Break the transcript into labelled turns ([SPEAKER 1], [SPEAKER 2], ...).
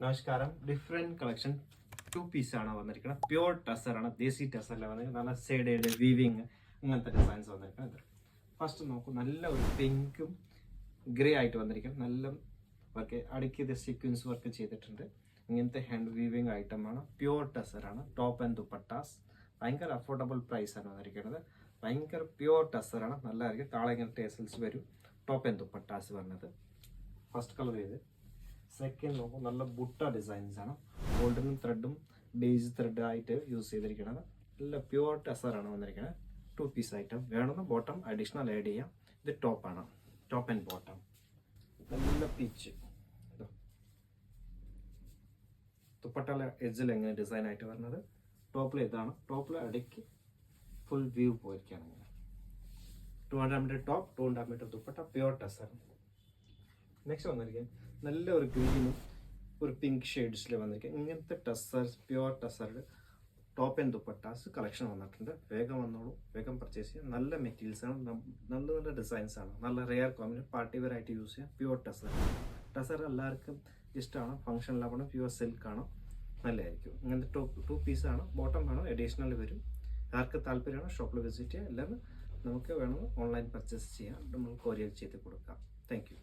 [SPEAKER 1] നമസ്കാരം. Different collection 2 piece ആണ് വന്നിരിക്കുന്നത്. പ്യൂർ ടസർ ആണ്, ദേശി ടസറിൽ വന്നിരിക്കുന്നത്. നല്ല സൈഡ് വീവിങ് അങ്ങനത്തെ ഡിസൈൻസ് വന്നിരിക്കുന്നത്. ഫസ്റ്റ് നോക്കൂ, നല്ല ഒരു പിങ്കും ഗ്രേ ആയിട്ട് വന്നിരിക്കും. നല്ല വർക്ക് അടുക്കിയത് സീക്വൻസ് വർക്ക് ചെയ്തിട്ടുണ്ട്. ഇങ്ങനത്തെ ഹാൻഡ് വീവിങ് ഐറ്റമാണ്. പ്യൂർ ടസർ ആണ്. ടോപ്പ് ആൻഡ് ദുപ്പട്ടാസ് ഭയങ്കര അഫോർഡബിൾ പ്രൈസ് ആണ് വന്നിരിക്കുന്നത്. ഭയങ്കര പ്യൂർ ടസർ ആണ്. നല്ലതായിരിക്കും. താഴെ ഇങ്ങനെ ടേസൽസ് വരും. ടോപ്പ് ആൻഡ് ദുപ്പട്ടാസ് പറഞ്ഞത് ഫസ്റ്റ് കളർ ചെയ്ത്. സെക്കൻഡ് നോക്കും, നല്ല ബുട്ട ഡിസൈൻസ് ആണ്. ഗോൾഡനും ത്രെഡും ബേസ് ത്രെഡ് ആയിട്ട് യൂസ് ചെയ്തിരിക്കുന്നത്. നല്ല പ്യൂർ ടെസറാണ് വന്നിരിക്കുന്നത്. 2 പീസ് ഐറ്റം വേണമെന്ന് ബോട്ടം അഡീഷണൽ ആഡ് ചെയ്യാം. ഇത് ടോപ്പാണ്, ടോപ്പ് ആൻഡ് ബോട്ടം. നല്ല പീച്ച് ദുപ്പട്ടയുടെ എഡ്ജിൽ എങ്ങനെ ഡിസൈൻ ആയിട്ട് വരുന്നത്. ടോപ്പിൽ ഇതാണ്. ടോപ്പിൽ അടിക്ക് ഫുൾ വ്യൂ പോയിരിക്കുകയാണ്. 200 metre top, 200 metre dupatta, pure tussar. Next വന്നിരിക്കും നല്ല ഒരു ഗ്രീനും ഒരു പിങ്ക് ഷെയ്ഡ്സിൽ വന്നിരിക്കും. ഇങ്ങനത്തെ ടസർസ്, പ്യുവർ ടസറുടെ ടോപ്പ് ആൻഡ് ദുപ്പട്ടാസ് കളക്ഷൻ വന്നിട്ടുണ്ട്. വേഗം വന്നോളൂ, വേഗം പർച്ചേസ് ചെയ്യാം. നല്ല മെറ്റീരിയൽസ് ആണ്, നല്ല നല്ല ഡിസൈൻസ് ആണ്. നല്ല റെയർ കോമ്പിന് പാർട്ടി വെയർ ആയിട്ട് യൂസ് ചെയ്യാം. പ്യുവർ ടസർ. ടസർ എല്ലാവർക്കും ഇഷ്ടമാണ്. ഫംഗ്ഷനിലാവണം. പ്യുവർ സിൽക്ക് ആണ്, നല്ലതായിരിക്കും. ഇങ്ങനത്തെ ടു പീസ് ആണ്. ബോട്ടം വേണം, അഡീഷണൽ വരും. ആർക്ക് താല്പര്യമാണ് ഷോപ്പിൽ വിസിറ്റ് ചെയ്യുക. എല്ലാവരും നമുക്ക് വേണം ഓൺലൈൻ പർച്ചേസ് ചെയ്യാം. നമ്മൾ കൊറിയർ ചെയ്ത് കൊടുക്കാം. Thank you.